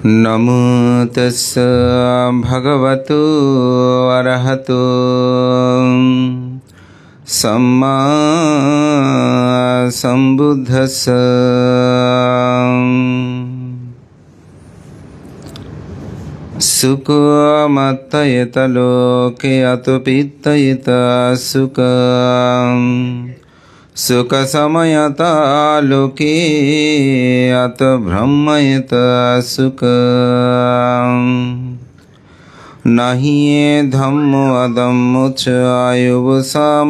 नमो तस्स भगवतो अरहतो सम्मा सम्बुद्धस्स। सुखमत्तयत लोके अतो पित्तयत सुखम् सुखसमयता लोके अत ब्रह्मयत सुखम्। नहि धम्मो अधम्मोच आयुवसामविपाकिनो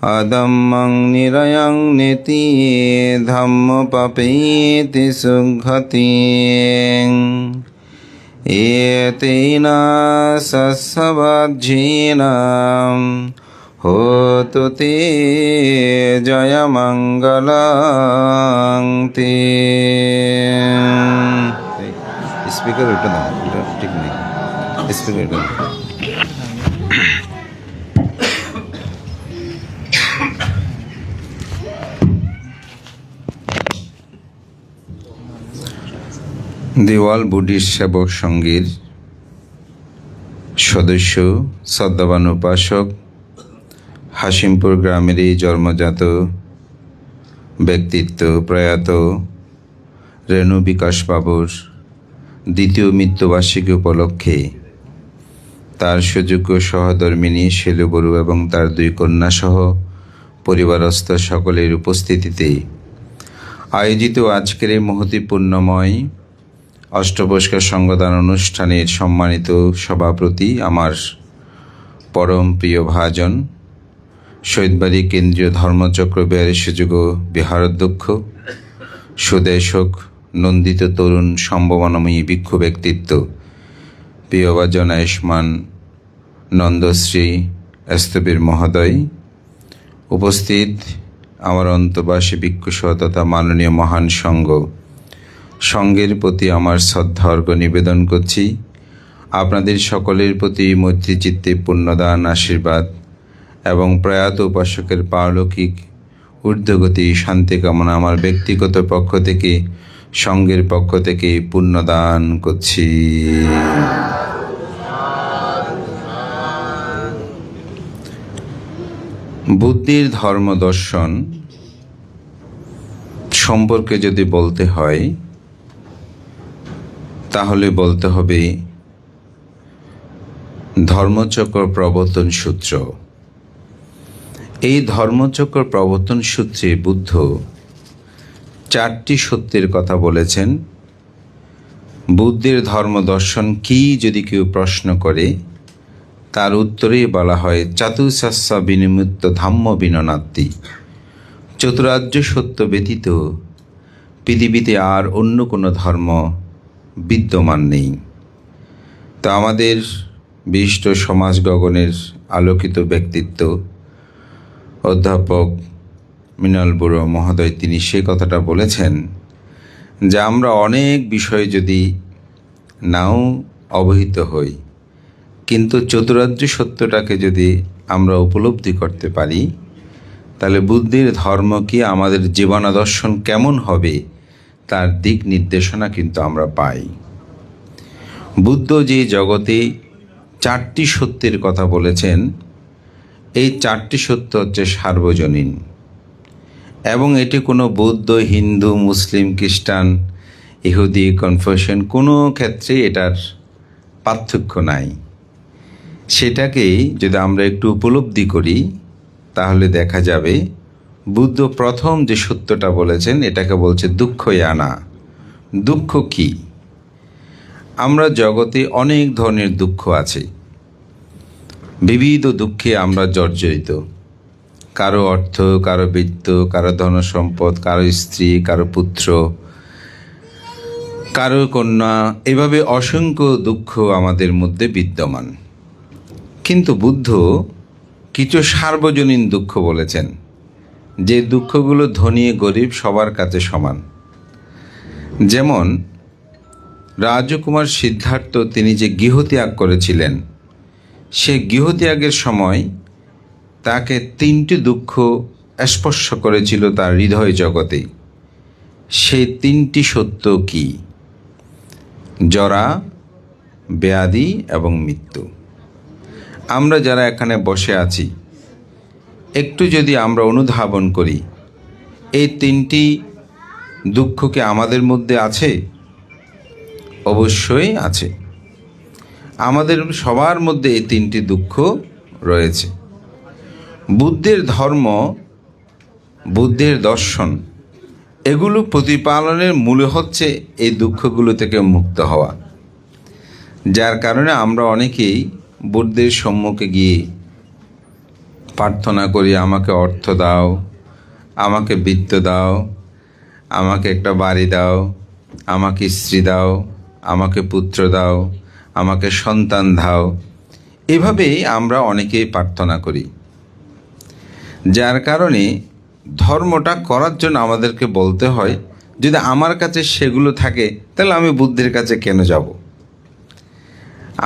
अधम्मं निरयं नेति धम्मपापेति सुघ्घति। एतेन सस्सवज्झेन होतु ते जयमङ्गलं ते। स्पीकर उठा दाও, এটা ঠিক নেই, স্পিকার উঠা দাও। দেওয়াল বুদ্ধিস্ট সেবক সংঘের সদস্য শ্রদ্ধাবান উপাসক, হাসিমপুর গ্রামের এই জন্মজাত ব্যক্তিত্ব প্রয়াত রেণু বিকাশ বাবুর দ্বিতীয় মৃত্যুবার্ষিকী উপলক্ষে তার সুযোগ্য সহধর্মিণী শেলু বড়ু এবং তার দুই কন্যাসহ পরিবারস্থ সকলের উপস্থিতিতে আয়োজিত আজকের এই মহতি পুণ্যময় অষ্টপুরস্কার সংগদান অনুষ্ঠানের সম্মানিত সভাপতি, আমার পরম প্রিয় ভাজন, শহীদবাড়ি কেন্দ্রীয় ধর্মচক্র বিহারের সুযোগ্য বিহারাধ্যক্ষ, সুদেশক নন্দিত তরুণ সম্ভাবনাময়ী ভিক্ষু ব্যক্তিত্ব, প্রিয় ভাজন আয়ুষ্মান নন্দশ্রী স্থবির মহোদয়, উপস্থিত আমার অন্তবাসী ভিক্ষুসহ তথা মাননীয় মহান সংঘের প্রতি আমার শ্রদ্ধার্ঘ্য নিবেদন করছি। আপনাদের সকলের প্রতি মৈত্রীচিত্তে পুণ্যদান, আশীর্বাদ এবং প্রয়াত উপাসকের পারলৌকিক ঊর্ধ্বগতি শান্তি কামনা আমার ব্যক্তিগত পক্ষ থেকে, সংঘের পক্ষ থেকে পুণ্যদান করছি। বুদ্ধির ধর্ম দর্শন সম্পর্কে যদি বলতে হয় তাহলে বলতে হবে ধর্মচক্র প্রবর্তন সূত্র। এই ধর্মচক্র প্রবর্তন সূত্রে বুদ্ধ চারটি সত্যের কথা বলেছেন। বুদ্ধের ধর্ম দর্শন কি যদি কেউ প্রশ্ন করে, তার উত্তরে বলা হয় চাতুর্শস্য বিনিমুক্ত ধাম্ম বিননাত্তি। চতুরার্য সত্য ব্যতীত পৃথিবীতে আর অন্য কোনো ধর্ম বিদ্যমান নেই। তো আমাদের বিশিষ্ট সমাজ গগনের আলোকিত ব্যক্তিত্ব অধ্যাপক মৃণাল বড়ুয়া মহোদয়, তিনি সে কথাটা বলেছেন যে আমরা অনেক বিষয় যদি নাও অবহিত হই, কিন্তু চতুরার্য সত্যটাকে যদি আমরা উপলব্ধি করতে পারি, তাহলে বুদ্ধির ধর্ম কি, আমাদের জীবনাদর্শন কেমন হবে, তার দিক নির্দেশনা কিন্তু আমরা পাই। বুদ্ধ যে জগতে চারটি সত্যের কথা বলেছেন, এই চারটি সত্য হচ্ছে সার্বজনীন, এবং এটি কোনো বৌদ্ধ, হিন্দু, মুসলিম, খ্রিস্টান, ইহুদি, কনফিউশন কোনো ক্ষেত্রে এটার পার্থক্য নাই। সেটাকেই যদি আমরা একটু উপলব্ধি করি তাহলে দেখা যাবে বুদ্ধ প্রথম যে সত্যটা বলেছেন এটাকে বলছে দুঃখই আনা। দুঃখ কি? আমরা জগতে অনেক ধরনের দুঃখ আছে, বিবিধ দুঃখে আমরা জর্জরিত। কারো অর্থ, কারো বৃত্ত, কারো ধন সম্পদ, কারো স্ত্রী, কারো পুত্র, কারো কন্যা, এভাবে অসংখ্য দুঃখ আমাদের মধ্যে বিদ্যমান। কিন্তু বুদ্ধ কিছু সার্বজনীন দুঃখ বলেছেন, যে দুঃখগুলো ধনী গরিব সবার কাছে সমান। যেমন রাজকুমার সিদ্ধার্থ, তিনি যে গৃহত্যাগ করেছিলেন, সে গৃহত্যাগের সময় তাকে তিনটি দুঃখ স্পর্শ করেছিল তার হৃদয় জগতে। সেই তিনটি সত্য কি? জরা, ব্যাধি এবং মৃত্যু। আমরা যারা এখানে বসে আছি, একটু যদি আমরা অনুধাবন করি, এই তিনটি দুঃখ কি আমাদের মধ্যে আছে? অবশ্যই আছে। আমাদের সবার মধ্যে এই তিনটি দুঃখ রয়েছে। বুদ্ধের ধর্ম, বুদ্ধের দর্শন, এগুলো প্রতিপালনের মূল হচ্ছে এই দুঃখগুলো থেকে মুক্ত হওয়া। যার কারণে আমরা অনেকেই বুদ্ধের সম্মুখে গিয়ে প্রার্থনা করি, আমাকে অর্থ দাও, আমাকে বৃত্ত দাও, আমাকে একটা বাড়ি দাও, আমাকে স্ত্রী দাও, আমাকে পুত্র দাও, আমাকে সন্তান দাও। এভাবেই আমরা অনেকেই প্রার্থনা করি। যার কারণে ধর্মটা করার জন্য আমাদেরকে বলতে হয়, যদি আমার কাছে সেগুলো থাকে তাহলে আমি বুদ্ধের কাছে কেন যাব?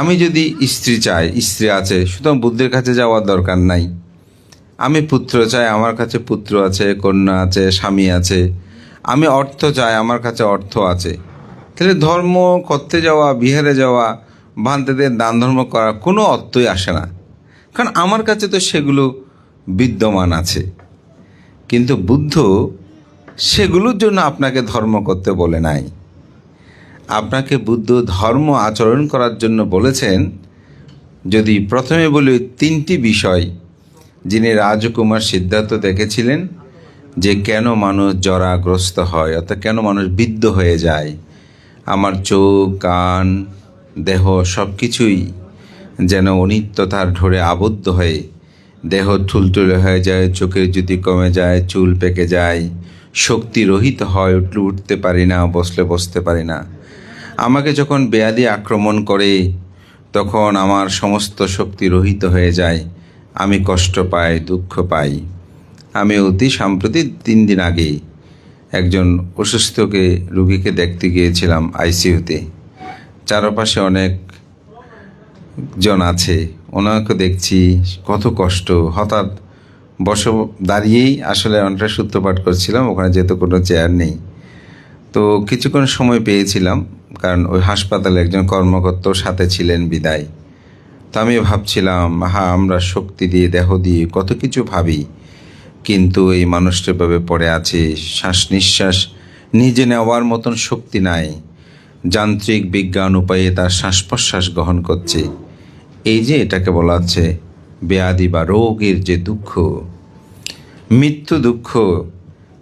আমি যদি স্ত্রী চাই, স্ত্রী আছে, সুতরাং বুদ্ধের কাছে যাওয়ার দরকার নাই। আমি পুত্র চাই, আমার কাছে পুত্র আছে, কন্যা আছে, স্বামী আছে। আমি অর্থ চাই, আমার কাছে অর্থ আছে। তাহলে ধর্ম করতে যাওয়া, বিহারে যাওয়া, ভান্তেদের দান ধর্ম করা কোনো অর্থই আসে না, কারণ আমার কাছে তো সেগুলো বিদ্যমান আছে। কিন্তু বুদ্ধ সেগুলোর জন্য আপনাকে ধর্ম করতে বলে নাই। আপনাকে বুদ্ধ ধর্ম আচরণ করার জন্য বলেছেন। যদি প্রথমে বলি তিনটি বিষয়, যিনি রাজকুমার সিদ্ধার্থ দেখেছিলেন যে কেন মানুষ জরাগ্রস্ত হয়, অর্থাৎ কেন মানুষ বিদ্ধ হয়ে যায়। আমার চোখ, কান, দেহ সব কিছুই যেন অনিত্যতার ঢোরে আবদ্ধ হয়ে দেহ ঠুলঠুলে হয়ে যায়, চোখের জ্যোতি কমে যায়, চুল পেকে যায়, শক্তি রহিত হয়, উঠতে পারি না, বসতে পারি না। আমাকে যখন ব্যাধি আক্রমণ করে তখন আমার সমস্ত শক্তি রহিত হয়ে যায়, আমি কষ্ট পাই, দুঃখ পাই। আমি অতি সাম্প্রতিক 3 দিন আগে একজন অসুস্থকে রুগীকে দেখতে গিয়েছিলাম আইসিইউতে। চারপাশে অনেক জন আছে, ওনাকে দেখছি কত কষ্ট। হঠাৎ দাঁড়িয়েই আসলে অনেকটা সূত্রপাঠ করছিলাম, ওখানে যেহেতু কোনো চেয়ার নেই। তো কিছুক্ষণ সময় পেয়েছিলাম, কারণ ওই হাসপাতালে একজন কর্মকর্তার সাথে ছিলেন বিদায়। তো আমি ভাবছিলাম, আমরা শক্তি দিয়ে, দেহ দিয়ে কত কিছু ভাবি, কিন্তু এই মানুষটা ভাবে পড়ে আছে, শ্বাস নিঃশ্বাস নিজে নেওয়ার মতন শক্তি নাই, যান্ত্রিক বিজ্ঞান উপায়ে তার শ্বাস প্রশ্বাস গ্রহণ করছে। এই যে এটাকে বলা হচ্ছে ব্যাধি বা রোগের যে দুঃখ, মৃত্যু দুঃখ।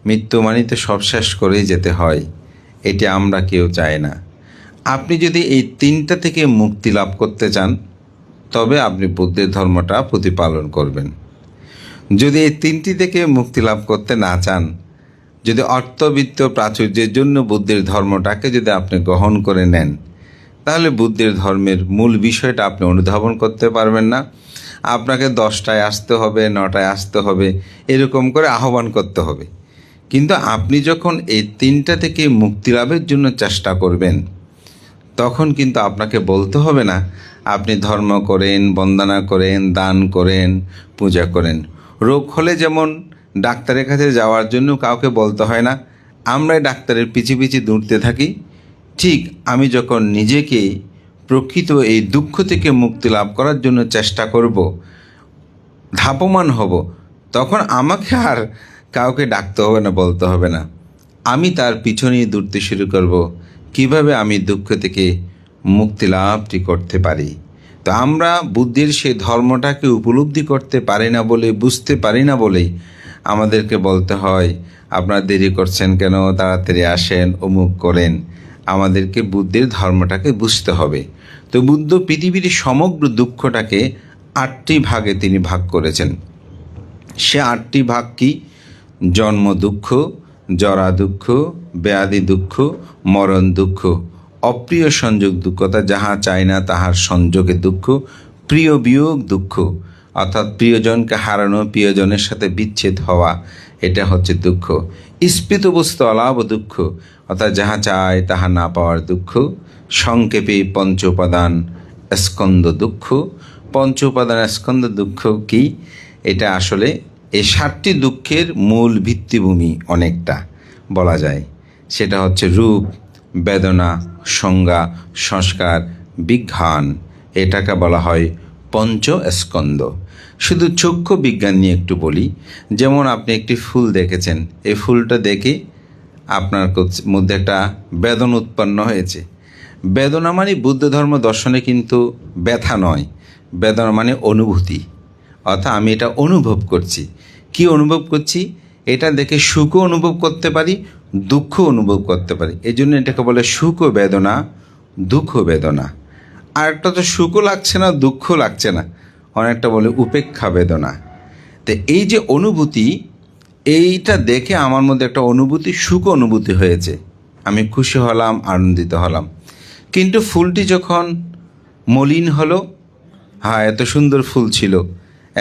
মৃত্যু মানে তো সব শেষ করেই যেতে হয়, এটি আমরা কেউ চাই না। আপনি যদি এই তিনটা থেকে মুক্তি লাভ করতে চান, তবে আপনি বুদ্ধের ধর্মটা প্রতিপালন করবেন। যদি এই তিনটি থেকে মুক্তি লাভ করতে না চান, যদি অর্থবিত্ত প্রাচুর্যের জন্য বুদ্ধের ধর্মটাকে যদি আপনি গ্রহণ করে নেন, তাহলে বুদ্ধের ধর্মের মূল বিষয়টা আপনি অনুধাবন করতে পারবেন না। আপনাকে 10টায় আসতে হবে, 9টায় আসতে হবে, এরকম করে আহ্বান করতে হবে। কিন্তু আপনি যখন এই তিনটা থেকে মুক্তি লাভের জন্য চেষ্টা করবেন, তখন কিন্তু আপনাকে বলতে হবে না আপনি ধর্ম করেন, বন্দনা করেন, দান করেন, পূজা করেন। রোগ হলে যেমন ডাক্তারের কাছে যাওয়ার জন্য কাউকে বলতে হয় না, আমরাই ডাক্তারের পিছিয়ে দৌড়তে থাকি। ঠিক আমি যখন নিজেকে প্রকৃত এই দুঃখ থেকে মুক্তি লাভ করার জন্য চেষ্টা করব, ধাপমান হব, তখন আমাকে আর কাউকে ডাকতে হবে না, বলতে হবে না। আমি তার পিছনেই দৌড়তে শুরু করব, কিভাবে আমি দুঃখ থেকে মুক্তি লাভটি করতে পারি। তো আমরা বুদ্ধির সেই ধর্মটাকে উপলব্ধি করতে পারি না বলে, বুঝতে পারি না বলেই আমাদেরকে বলতে হয় আপনারা দেরি করছেন কেন, তাড়াতাড়ি আসেন, অমুক করেন। আমাদেরকে বুদ্ধের ধর্মটাকে বুঝতে হবে। তো বুদ্ধ পৃথিবীর সমগ্র দুঃখটাকে 8টি ভাগে তিনি ভাগ করেছেন। সে 8টি ভাগ কি? জন্ম দুঃখ, জরা দুঃখ, ব্যাধি দুঃখ, মরণ দুঃখ, অপ্রিয় সংযোগ দুঃখ, অর্থাৎ যাহা চায় না তাহার সংযোগে দুঃখ, প্রিয় বিয়োগ দুঃখ, অর্থাৎ প্রিয়জনকে হারানো, প্রিয়জনের সাথে বিচ্ছেদ হওয়া, এটা হচ্ছে দুঃখ। স্ফীত বস্তু অলাভ দুঃখ, অর্থাৎ যাহা চায় তাহা না পাওয়ার দুঃখ। সংক্ষেপে পঞ্চ উপাদান স্কন্দ দুঃখ। পঞ্চ উপাদান স্কন্দ দুঃখ কি? এটা আসলে এই 7টি দুঃখের মূল ভিত্তিভূমি অনেকটা বলা যায়। সেটা হচ্ছে রূপ, বেদনা, সংজ্ঞা, সংস্কার, বিজ্ঞান। এটাকে বলা হয় পঞ্চস্কন্ধ। শুধু চক্ষু বিজ্ঞান নিয়ে একটু বলি। যেমন আপনি একটি ফুল দেখেছেন, এই ফুলটা দেখে আপনার মধ্যে একটা বেদনা উৎপন্ন হয়েছে। বেদনা মানে বুদ্ধ ধর্ম দর্শনে কিন্তু ব্যথা নয়, বেদনা মানে অনুভূতি। অর্থাৎ আমি এটা অনুভব করছি। কি অনুভব করছি? এটা দেখে সুখও অনুভব করতে পারি, দুঃখ অনুভব করতে পারি। এই জন্য এটাকে বলে সুখ বেদনা, দুঃখ বেদনা। আর একটা তো সুখও লাগছে না, দুঃখ লাগছে না, অনেকটা বলে উপেক্ষা বেদনা। তো এই যে অনুভূতি, এইটা দেখে আমার মধ্যে একটা অনুভূতি, সুখ অনুভূতি হয়েছে, আমি খুশি হলাম, আনন্দিত হলাম। কিন্তু ফুলটি যখন মলিন হলো, হ্যাঁ এত সুন্দর ফুল ছিল,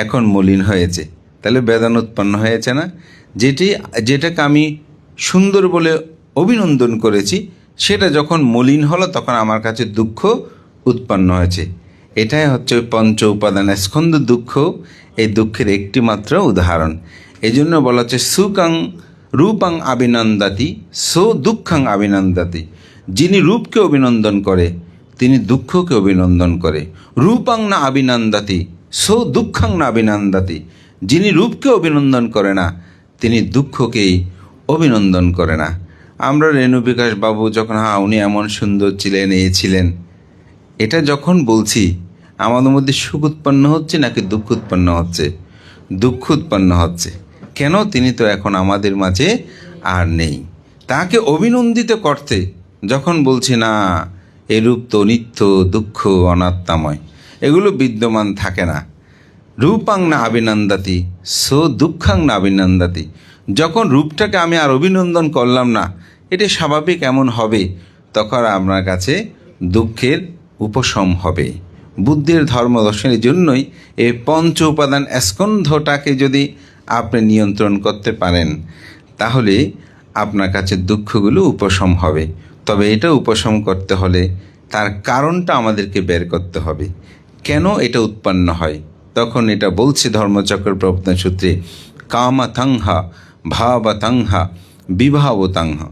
এখন মলিন হয়েছে, তাহলে বেদনা উৎপন্ন হয়েছে না? যেটাকে আমি সুন্দর বলে অভিনন্দন করেছি, সেটা যখন মলিন হলো তখন আমার কাছে দুঃখ উৎপন্ন হয়েছে। এটাই হচ্ছে ওই পঞ্চ উপাদান স্কন্ধ দুঃখ, এই দুঃখের একটি মাত্র উদাহরণ। এই জন্য বলা হচ্ছে সুকাং রূপাং আবিনন্দাতি সো দুঃখাং আবিনন্দাতি। যিনি রূপকে অভিনন্দন করে তিনি দুঃখকে অভিনন্দন করে। রূপাং না আবিনন্দাতি সো দুঃখাং না আবিনন্দাতি। যিনি রূপকে অভিনন্দন করে না তিনি দুঃখকেই অভিনন্দন করে না। আমরা রেণু বিকাশ বাবু যখন উনি এমন সুন্দর ছিলেন, ছিলেন, এটা যখন বলছি আমাদের মধ্যে সুখ উৎপন্ন হচ্ছে নাকি দুঃখ উৎপন্ন হচ্ছে? দুঃখ উৎপন্ন হচ্ছে। কেন? তিনি তো এখন আমাদের মাঝে আর নেই। তাকে অভিনন্দিত করতে যখন বলছি না, এরূপ তো নিত্য, দুঃখ অনাত্মাময়, এগুলো বিদ্যমান থাকে না। রূপাং না অভিনন্দাতি সো দুঃখাং না অভিনন্দাতি। যখন রূপটাকে আমি আর অভিনন্দন করলাম না, এটা স্বাভাবিক এমন হবে, তখন আপনার কাছে দুঃখের উপশম হবে। বুদ্ধের ধর্মদর্শনের জন্যই এই পঞ্চ উপাদান স্কন্ধটাকে যদি আপনি নিয়ন্ত্রণ করতে পারেন, তাহলে আপনার কাছে দুঃখগুলো উপশম হবে। তবে এটা উপশম করতে হলে তার কারণটা আমাদেরকে বের করতে হবে, কেন এটা উৎপন্ন হয়। তখন এটা বলছে ধর্মচক্র প্রবর্তন সূত্রে, কামাতংহা ভাবতংহা বিভাবতংহা।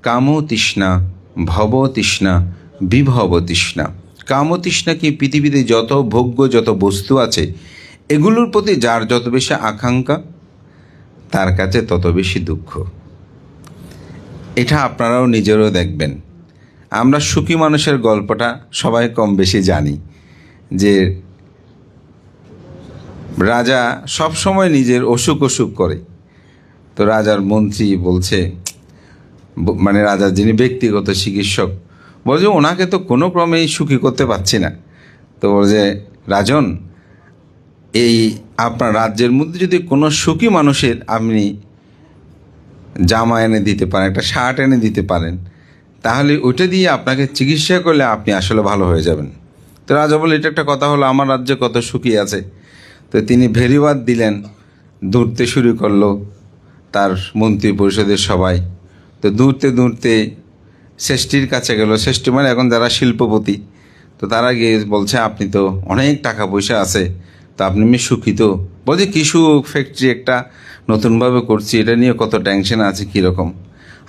কামো তৃষ্ণা, ভব তৃষ্ণা, বিভব তৃষ্ণা। কামতৃষ্ণা কি? পৃথিবীতে যত ভোগ্য যত বস্তু আছে এগুলোর প্রতি যার যত বেশি আকাঙ্ক্ষা, তার কাছে তত বেশি দুঃখ। এটা আপনারাও নিজেরও দেখবেন। আমরা সুখী মানুষের গল্পটা সবাই কম বেশি জানি, যে রাজা সব সময় নিজের অসুখ করে। তো রাজার মন্ত্রী বলছে, মানে রাজার যিনি ব্যক্তিগত চিকিৎসক বলছে, ওনাকে তো কোনো ক্রমেই সুখী করতে পারছি না। তো বলছে, রাজন, এই আপনার রাজ্যের মধ্যে যদি কোনো সুখী মানুষের আপনি জামা এনে দিতে পারেন, একটা শার্ট এনে দিতে পারেন, তাহলে ওইটা দিয়ে আপনাকে চিকিৎসা করলে আপনি আসলে ভালো হয়ে যাবেন। তো রাজা বলে, এটা একটা কথা হলো, আমার রাজ্যে কত সুখী আছে। তো তিনি ভেরিবাদ দিলেন, দৌড়তে শুরু করলো তার মন্ত্রী পরিষদের সবাই। তো দৌড়তে শ্রেষ্ঠীর কাছে গেল। শ্রেষ্ঠী মানে এখন যারা শিল্পপতি, তো তারা গিয়ে বলছে, আপনি তো অনেক টাকা পয়সা আছে, তো আপনি আমি সুখী তো? বলছে, কি সুখ, ফ্যাক্টরি একটা নতুনভাবে করছি, এটা নিয়ে কত টেনশন আছে, কীরকম।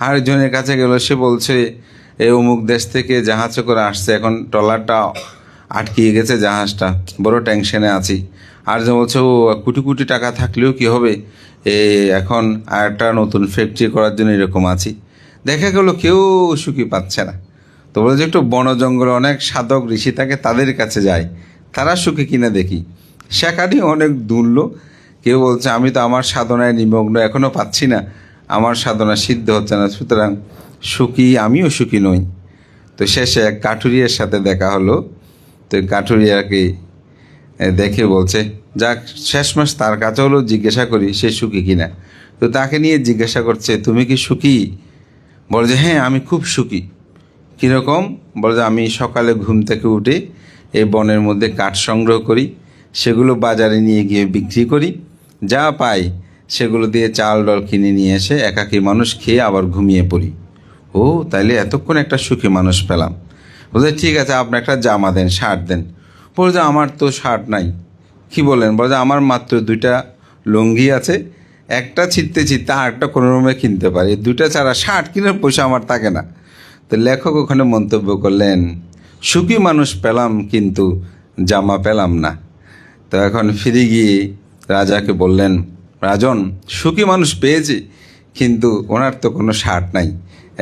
আরেকজনের কাছে গেল, সে বলছে, এই অমুক দেশ থেকে জাহাজে করে আসছে, এখন ট্রলারটা আটকিয়ে গেছে, জাহাজটা, বড় টেনশনে আছি। আর যে বলছে, ও কোটি কোটি টাকা থাকলেও কি হবে, এখন আর একটা নতুন ফ্যাক্টরি করার জন্য এরকম আছি। দেখা গেল কেউ সুখী পাচ্ছে না। তো বলে যে, একটু বন জঙ্গলে অনেক সাধক ঋষি থাকে, তাদের কাছে যায়, তারা সুখী কিনা দেখি। সেখানে অনেক দুর্ল। কেউ বলছে, আমি তো আমার সাধনায় নিমগ্ন, এখনও পাচ্ছি না, আমার সাধনা সিদ্ধ হচ্ছে না, সুতরাং সুখী, আমিও সুখী নই। তো শেষে এক কাঠুরিয়ার সাথে দেখা হলো। তো কাঠুরিয়াকে দেখে বলছে, যাক শেষমাস তার কাছে হলো জিজ্ঞাসা করি সে সুখী কিনা। তো তাকে নিয়ে জিজ্ঞাসা করছে, তুমি কি সুখী? বলে যে, হ্যাঁ আমি খুব সুখী। কীরকম? বলে যে, আমি সকালে ঘুম থেকে উঠে এই বনের মধ্যে কাঠ সংগ্রহ করি, সেগুলো বাজারে নিয়ে গিয়ে বিক্রি করি, যা পাই সেগুলো দিয়ে চাল ডাল কিনে নিয়ে এসে একাকী মানুষ খেয়ে আবার ঘুমিয়ে পড়ি। ও, তাইলে এতক্ষণ একটা সুখী মানুষ পেলাম। বলছে, ঠিক আছে, আপনি একটা জামা দেন, শার্ট দেন। বলে যে, আমার তো শার্ট নাই। কি বলেন? বলে যে, আমার মাত্র 2টা লুঙ্গি আছে, একটা ছিঁড়তে ছিঁড়তে আরেকটা কোনো রকমে কিনতে পারি, দুইটা ছাড়া শার্ট কেনার পয়সা আমার থাকে না। তো লেখক ওখানে মন্তব্য করলেন, সুখী মানুষ পেলাম কিন্তু জামা পেলাম না। তো এখন ফিরে গিয়ে রাজাকে বললেন, রাজন, সুখী মানুষ পেয়েছি কিন্তু ওনার তো কোনো শার্ট নাই,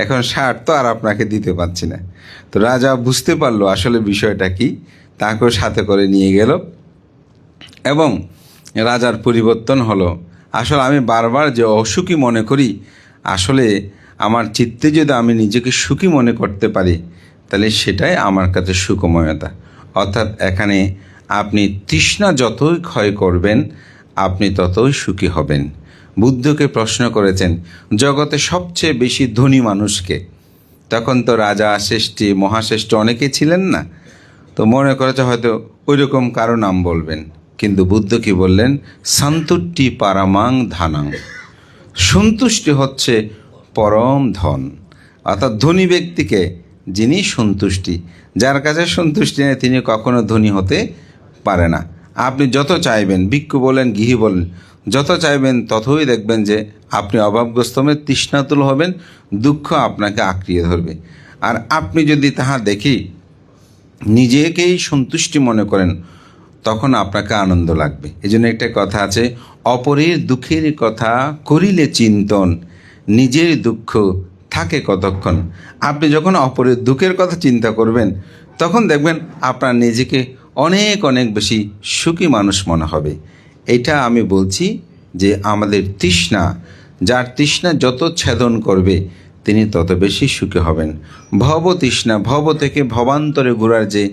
এখন শার্ট তো আর আপনাকে দিতে পারছি না। তো রাজা বুঝতে পারলো আসলে বিষয়টা কি, তাকেও সাথে করে নিয়ে গেল এবং রাজার পরিবর্তন হলো। আসলে আমি বারবার যে অসুখী মনে করি, আসলে আমার চিত্তে যদি আমি নিজেকে সুখী মনে করতে পারি তাহলে সেটাই আমার কাছে সুখময়তা। অর্থাৎ এখানে আপনি তৃষ্ণা যতই ক্ষয় করবেন আপনি ততই সুখী হবেন। বুদ্ধকে প্রশ্ন করেছেন জগতে সবচেয়ে বেশি ধনী মানুষকে, তখন তো রাজা শ্রেষ্ঠী মহাশ্রেষ্ঠ অনেকে ছিলেন না, তো মনে করেছে হয়তো ওই রকম কারো নাম বলবেন, কিন্তু বুদ্ধ কি বললেন, সন্তুষ্টি পারামাং ধানাং, সন্তুষ্টি হচ্ছে পরম ধন। অর্থাৎ ধনী ব্যক্তিকে যিনি সন্তুষ্টি, যার কাছে সন্তুষ্টি নেই তিনি কখনো ধনী হতে পারে না। আপনি যত চাইবেন, ভিক্ষু বলেন গৃহী বলেন, যত চাইবেন ততই দেখবেন যে আপনি অভাবগ্রস্ত হবেন, তৃষ্ণাতুল হবেন, দুঃখ আপনাকে আঁকড়িয়ে ধরবে। আর আপনি যদি তাহা দেখি নিজেকেই সন্তুষ্টি মনে করেন তখন আপনাকে আনন্দ লাগবে। এই জন্য একটা কথা আছে, অপরের দুঃখের কথা করিলে চিন্তন, নিজের দুঃখ থাকে কতক্ষণ। আপনি যখন অপরের দুঃখের কথা চিন্তা করবেন তখন দেখবেন আপনার নিজেকে অনেক অনেক বেশি সুখী মানুষ মনে হবে। এটা আমি বলছি যে আমাদের তৃষ্ণা, যার তৃষ্ণা যত ছেদন করবে তিনি তত বেশি সুখী হবেন। ভব তৃষ্ণা, ভব থেকে ভবান্তরে ঘোরার যে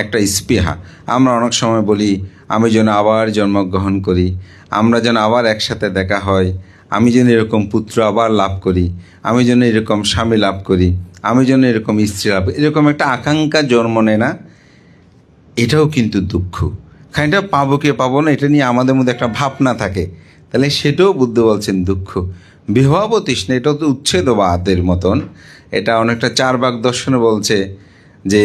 একটা স্পৃহা, আমরা অনেক সময় বলি আমি যেন আবার জন্মগ্রহণ করি, আমরা যেন আবার একসাথে দেখা হয়, আমি যেন এরকম পুত্র আবার লাভ করি, আমি যেন এরকম স্বামী লাভ করি, আমি যেন এরকম স্ত্রী লাভ করি, এরকম একটা আকাঙ্ক্ষা জন্ম নেয় না? এটাও কিন্তু দুঃখ। খানিকটা পাবো কে পাবো না এটা নিয়ে আমাদের মধ্যে একটা ভাবনা থাকে, তাহলে সেটাও বুদ্ধ বলছেন দুঃখ। বিভব তৃষ্ণা, এটাও তো উচ্ছেদবাদের মতন। এটা অনেকটা চারবাক দর্শনে বলছে যে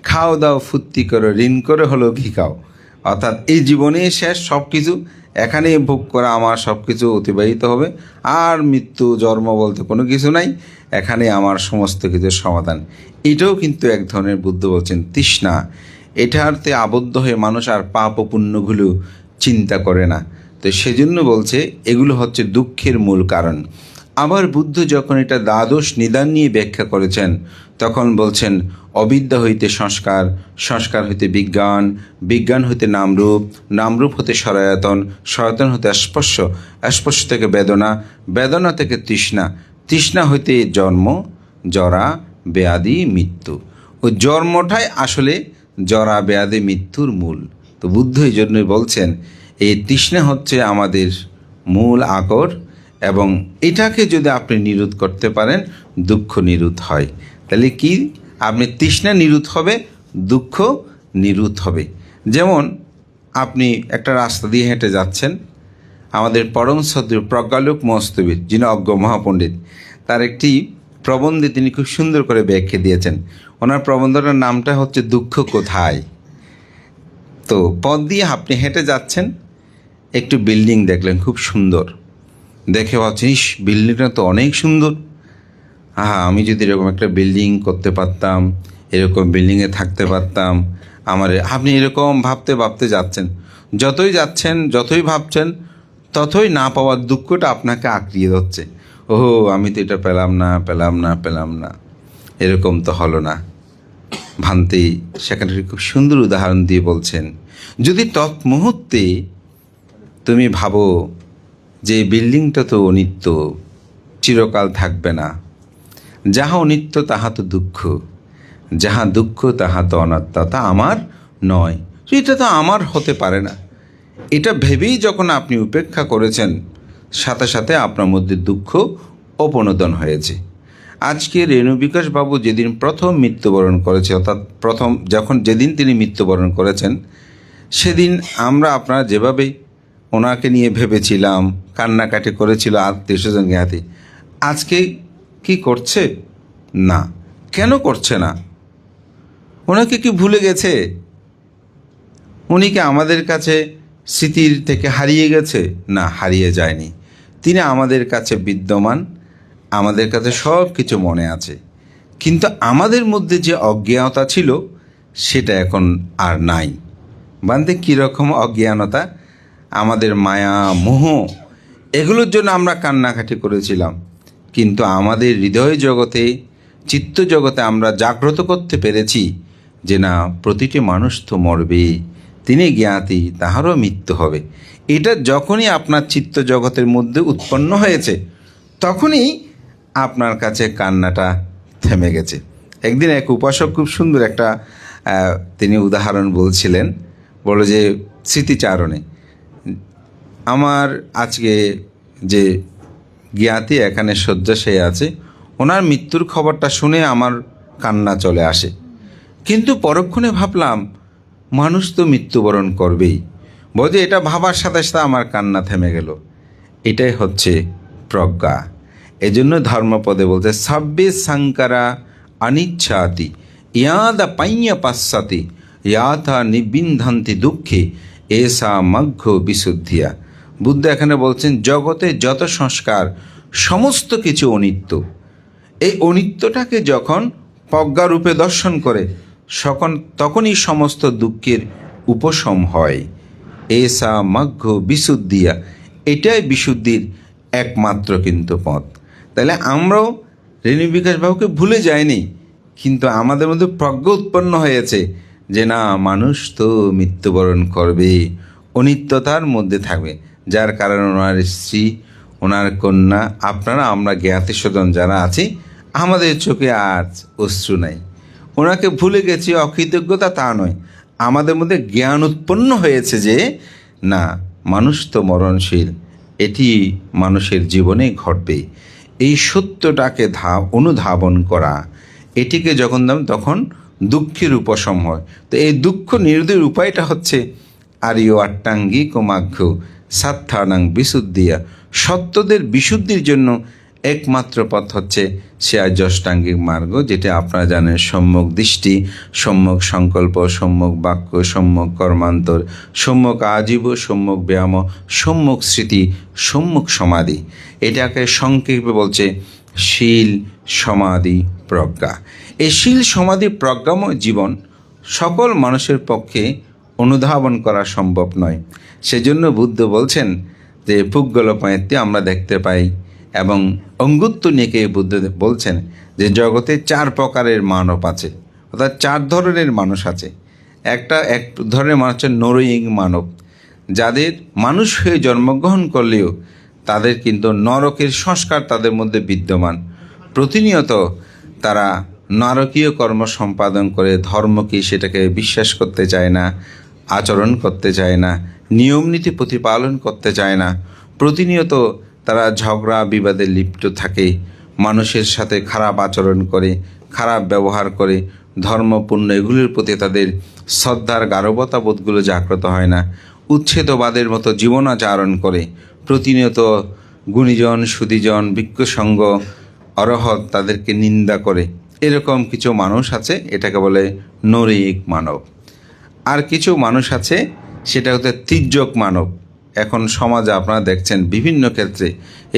খাও দাও ফুর্তি করো, ঋণ করে হলো ঘি খাও। অর্থাৎ এই জীবনে শেষ, সব কিছু এখানেই ভোগ করা, আমার সব কিছু অতিবাহিত হবে, আর মৃত্যু জন্ম বলতে কোনো কিছু নাই, এখানে আমার সমস্ত কিছুর সমাধান। এটাও কিন্তু এক ধরনের বুদ্ধ বলছেন তৃষ্ণা। এটাতে আবদ্ধ হয়ে মানুষ আর পাপ ও পুণ্যগুলো চিন্তা করে না। তো সেজন্য বলছে এগুলো হচ্ছে দুঃখের মূল কারণ। আবার বুদ্ধ যখন এটা দ্বাদশ নিদান নিয়ে ব্যাখ্যা করেছেন তখন বলছেন অবিদ্যা হইতে সংস্কার, সংস্কার হইতে বিজ্ঞান, বিজ্ঞান হইতে নামরূপ, নামরূপ হতে সরায়তন, সনাতন হতে স্পর্শ, স্পর্শ থেকে বেদনা, বেদনা থেকে তৃষ্ণা, তৃষ্ণা হইতে জন্ম, জরা, ব্যাধি, মৃত্যু। ওই জন্মটাই আসলে জরা ব্যাধি মৃত্যুর মূল। তো বুদ্ধ এই জন্যই বলছেন এই তৃষ্ণা হচ্ছে আমাদের মূল আকর, এবং এটাকে যদি আপনি নিরোধ করতে পারেন দুঃখ নিরোধ হয়। তাহলে কি, আপনি তৃষ্ণা নিরোধ হবে, দুঃখ নিরোধ হবে। যেমন আপনি একটা রাস্তা দিয়ে হেঁটে যাচ্ছেন, আমাদের পরম শ্রদ্ধ প্রজ্ঞালোক মহস্তবীর যিনি অজ্ঞ মহাপণ্ডিত, তার একটি প্রবন্ধে তিনি খুব সুন্দর করে ব্যাখ্যা দিয়েছেন। ওনার প্রবন্ধটার নামটা হচ্ছে দুঃখ কোথায়। তো পথ দিয়ে আপনি হেঁটে যাচ্ছেন, একটু বিল্ডিং দেখলেন খুব সুন্দর, দেখে ভাবছেন ইস বিল্ডিংটা তো অনেক সুন্দর, আমি যদি এরকম একটা বিল্ডিং করতে পারতাম, এরকম বিল্ডিংয়ে থাকতে পারতাম আমার। আপনি এরকম ভাবতে ভাবতে যাচ্ছেন, যতই যাচ্ছেন যতই ভাবছেন ততই না পাওয়ার দুঃখটা আপনাকে আঁকড়িয়ে ধরছে। ওহো আমি তো এটা পেলাম না, পেলাম না, পেলাম না, এরকম তো হলো না। ভান্তি সেখানে খুব সুন্দর উদাহরণ দিয়ে বলছেন, যদি তৎমুহূর্তে তুমি ভাবো যে বিল্ডিংটা তো অনিত্য, চিরকাল থাকবে না, যাহা অনিত্য তাহা তো দুঃখ, যাহা দুঃখ তাহা তো অনাত্মা, তা আমার নয়, এটা তো আমার হতে পারে না, এটা ভেবেই যখন আপনি উপেক্ষা করেছেন সাথে সাথে আপনার মধ্যে দুঃখ উপনোদন হয়েছে। আজকে রেণু বিকাশ বাবু যেদিন প্রথম মৃত্যুবরণ করেছে, অর্থাৎ যেদিন তিনি মৃত্যুবরণ করেছেন, সেদিন আমরা আপনারা যেভাবে ওনাকে নিয়ে ভেবেছিলাম, কান্নাকাটি করেছিল আত্মীয় স্বজনকে হাতে, আজকে কি করছে না? কেন করছে না? ওনাকে কি ভুলে গেছে? উনি কি আমাদের কাছে স্মৃতির থেকে হারিয়ে গেছে? না, হারিয়ে যায়নি। তিনি আমাদের কাছে বিদ্যমান, আমাদের কাছে সব কিছু মনে আছে, কিন্তু আমাদের মধ্যে যে অজ্ঞানতা ছিল সেটা এখন আর নাই। বান্ধে কীরকম অজ্ঞানতা? আমাদের মায়া মোহ এগুলোর জন্য আমরা কান্নাকাটি করেছিলাম, কিন্তু আমাদের হৃদয় জগতে, চিত্ত জগতে আমরা জাগ্রত করতে পেরেছি যে না, প্রতিটি মানুষ তো মরবে, তিনি জ্ঞাতি, তাহারও মৃত্যু হবে। এটা যখনই আপনার চিত্ত জগতের মধ্যে উৎপন্ন হয়েছে তখনই আপনার কাছে কান্নাটা থেমে গেছে। একদিন এক উপাসক খুব সুন্দর একটা তিনি উদাহরণ বলছিলেন, বলো যে স্মৃতিচারণে, আমার আজকে যে জ্ঞাতি এখানে শয্যাশায়ী আছে, ওনার মৃত্যুর খবরটা শুনে আমার কান্না চলে আসে, কিন্তু পরক্ষণে ভাবলাম মানুষ তো মৃত্যুবরণ করবেই। বলছে এটা ভাবার সাথে সাথে আমার কান্না থেমে গেল। এটাই হচ্ছে প্রজ্ঞা। এজন্য ধর্মপদে বলছে সাব্বে সাংকারা অনিচ্ছাতি ইয়াদা পাইয়া পাশ্চাতি ইয়াথা নিবিন্ধান্তি দুঃখে এসা মাঘ্য বিশুদ্ধিয়া। বুদ্ধ এখানে বলছেন জগতে যত সংস্কার সমস্ত কিছু অনিত্য। এই অনিত্যটাকে যখন প্রজ্ঞারূপে দর্শন করে তখনই সমস্ত দুঃখের উপশম হয়। এসা মাঘ্য বিশুদ্ধিয়া, এটাই বিশুদ্ধির একমাত্র কিন্তু পথ। তাহলে আমরাও রেণু বিকাশ বাবুকে ভুলে যাইনি, কিন্তু আমাদের মধ্যে প্রজ্ঞা উৎপন্ন হয়েছে যে না, মানুষ তো মৃত্যুবরণ করবে, অনিত্যতার মধ্যে থাকবে, যার কারণে ওনার স্ত্রী, ওনার কন্যা, আপনারা, আমরা জ্ঞাতি স্বজন যারা আছি, আমাদের চোখে আজ অশ্রু নাই। ওনাকে ভুলে গেছি, অকৃতজ্ঞতা তা নয়, আমাদের মধ্যে জ্ঞান উৎপন্ন হয়েছে যে না, মানুষ তো মরণশীল, এটি মানুষের জীবনে ঘটবে। এই সত্যটাকে অনুধাবন করা, এটিকে যখন তখন দুঃখের উপশম হয়। তো এই দুঃখ নিরোধের উপায়টা হচ্ছে আর্য আট্টাঙ্গিক ও মাঘ্য সাত্থানাং বিশুদ্ধিয়া। সত্যদের বিশুদ্ধির জন্য একমাত্র পথ হচ্ছে সে আর্য অষ্টাঙ্গিক মার্গ, যেটা আপনারা জানেন সম্যক দৃষ্টি, সম্যক সংকল্প, সম্যক বাক্য, সম্যক কর্মান্তর, সম্যক আজীব, সম্যক ব্যায়াম, সম্যক স্মৃতি, সম্যক সমাধি। এটাকে সংক্ষেপে বলছে শীল সমাধি প্রজ্ঞা। এই শীল সমাধি প্রজ্ঞাময় জীবন সকল মানুষের পক্ষে অনুধাবন করা সম্ভব নয়। সেজন্য বুদ্ধ বলছেন যে পুগ্গলপায়িত্বে আমরা দেখতে পাই, এবং অঙ্গুত্ব নিকে বুদ্ধ বলছেন যে জগতে 4 প্রকারের মানব আছে, অর্থাৎ 4 ধরনের মানুষ আছে। এক ধরনের মানুষ হচ্ছে নরইং মানব, যাদের মানুষ হয়ে জন্মগ্রহণ করলেও তাদের কিন্তু নরকের সংস্কার তাদের মধ্যে বিদ্যমান। প্রতিনিয়ত তারা নারকীয় কর্ম সম্পাদন করে, ধর্ম কি সেটাকে বিশ্বাস করতে চায় না, আচরণ করতে চায় না, নিয়মনীতি প্রতিপালন করতে চায় না। প্রতিনিয়ত তারা ঝগড়া বিবাদে লিপ্ত থাকে, মানুষের সাথে খারাপ আচরণ করে, খারাপ ব্যবহার করে, ধর্ম পুণ্য এগুলির প্রতি তাদের শ্রদ্ধার গারবতা বোধগুলো জাগ্রত হয় না, উচ্ছেদবাদের মতো জীবনাচরণ করে, প্রতিনিয়ত গুণীজন সুধীজন বৃক্ষসঙ্গ অরহৎ তাদেরকে নিন্দা করে। এরকম কিছু মানুষ আছে, এটাকে বলে নরইক মানব। আর কিছু মানুষ আছে, সেটা হচ্ছে তির্যক মানব। এখন সমাজে আপনারা দেখছেন বিভিন্ন ক্ষেত্রে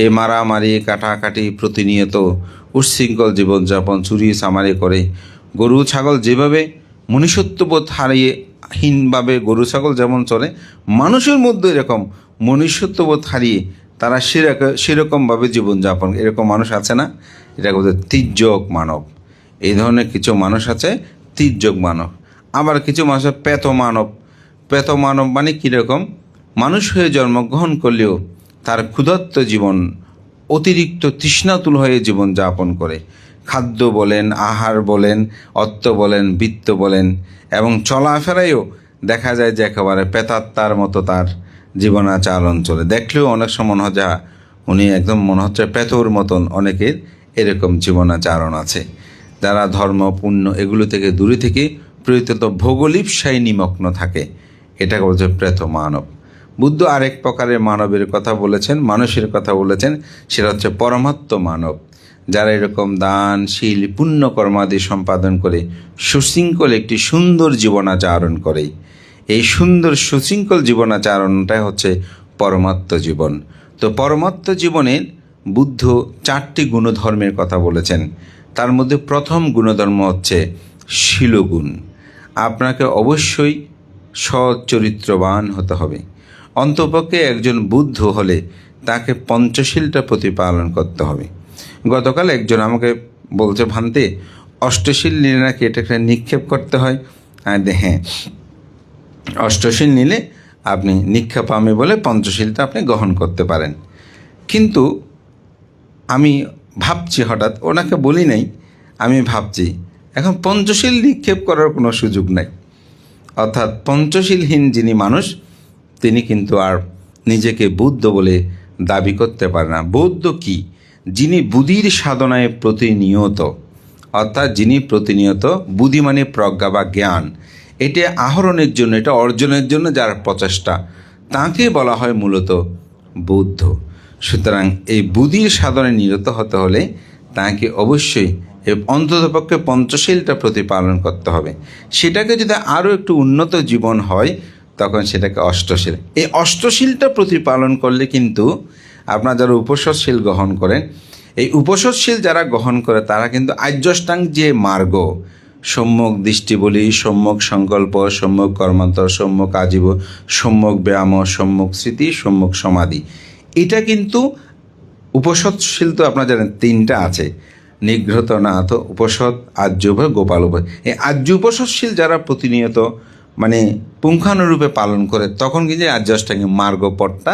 এই মারামারি কাটাকাটি, প্রতিনিয়ত উচ্ছৃঙ্খল জীবনযাপন, চুরি চামারি করে। গরু ছাগল যেভাবে মনুষ্যত্ববোধ হারিয়ে হীনভাবে গরু ছাগল যেমন চলে, মানুষের মধ্যে এরকম মনুষ্যত্ববোধ হারিয়ে তারা সেরকমভাবে জীবনযাপন, এরকম মানুষ আছে না? এটাকে বলতে তির্যক মানব। এই ধরনের কিছু মানুষ আছে তির্যক মানব। আবার কিছু মানুষ প্রেত মানব। প্রেত মানব মানে কীরকম? মানুষ হয়ে জন্মগ্রহণ করলেও তার ক্ষুধার্ত জীবন, অতিরিক্ত তৃষ্ণাতুল হয়ে জীবনযাপন করে। খাদ্য বলেন, আহার বলেন, অর্থ বলেন, বৃত্ত বলেন, এবং চলাফেরায়ও দেখা যায় যে একেবারে প্রেতাত্মার মতো তার জীবনাচরণ চলে। দেখলেও অনেক সময় মনে হয় যা উনি একদম মনে হচ্ছে প্রেতর মতন। অনেকের এরকম জীবনাচরণ আছে, যারা ধর্ম পুণ্য এগুলো থেকে দূরে থেকে প্রকৃত ভোগলিপ্সায় নিমগ্ন থাকে। এটাকে বলছে প্রেত মানব। বুদ্ধ আরেক প্রকারের মানবের কথা বলেছেন, মানুষের কথা বলেছেন, সেটা হচ্ছে পরমাত্ম মানব, যারা এরকম দান শীল পুণ্য কর্মাদি সম্পাদন করে সুশৃঙ্খল একটি সুন্দর জীবনাচরণ করে। এই সুন্দর সুশৃঙ্খল জীবনাচরণটাই হচ্ছে পরমাত্ম জীবন। তো পরমাত্ম জীবনের বুদ্ধ 4টি গুণধর্মের কথা বলেছেন। তার মধ্যে প্রথম গুণধর্ম হচ্ছে শীলগুণ। আপনাকে অবশ্যই সচ্চরিত্রবান হতে হবে। অন্তপক্ষে একজন বুদ্ধ হলে তাকে পঞ্চশীলটা প্রতিপালন করতে হবে। গতকাল একজন আমাকে বলছে, ভান্তে অষ্টশীল নিলে নাকি এটাকে নিক্ষেপ করতে হয়। হ্যাঁ, অষ্টশীল নিলে আপনি নিক্ষেপামী বলে পঞ্চশীলটা আপনি গ্রহণ করতে পারেন। কিন্তু আমি ভাবছি, হঠাৎ ওনাকে বলি নাই, আমি ভাবছি এখন পঞ্চশীল নিক্ষেপ করার কোনো সুযোগ নাই। অর্থাৎ পঞ্চশীলহীন যিনি মানুষ, তিনি কিন্তু আর নিজেকে বুদ্ধ বলে দাবি করতে পারে না। বৌদ্ধ কি? যিনি বুদ্ধির সাধনায় প্রতিনিয়ত, অর্থাৎ যিনি প্রতিনিয়ত বুদ্ধি মানে প্রজ্ঞা বা জ্ঞান, এটা আহরণের জন্য, এটা অর্জনের জন্য যার প্রচেষ্টা, তাকে বলা হয় মূলত বৌদ্ধ। সুতরাং এই বুদ্ধির সাধনায় নিরত হতে হলে তাকে অবশ্যই অন্ততপক্ষে পঞ্চশীলটা প্রতিপালন করতে হবে। সেটাকে যদি আরও একটু উন্নত জীবন হয় তখন সেটাকে অষ্টশীল। এই অষ্টশীলটা প্রতিপালন করলে কিন্তু আপনার যারা উপসৎশীল গ্রহণ করেন, এই উপসৎশীল যারা গ্রহণ করে তারা কিন্তু আর্যষ্টাং যে মার্গ, সম্যক দৃষ্টি বলি, সম্যক সংকল্প, সম্যক কর্মান্তর, সম্যক আজীব, সম্যক ব্যায়াম, সম্যক স্মৃতি, সম্যক সমাধি, এটা কিন্তু উপসৎশীল তো আপনারা জানেন 3টা আছে, নিগ্রত, নাথ, উপসৎ, আর্য উভয়, গোপাল উভয়। এই আর্য উপসৎশীল যারা প্রতিনিয়ত মানে পুঙ্খানুরূপে পালন করে তখন কিন্তু আর্যষ্টাঙ্গী মার্গপথটা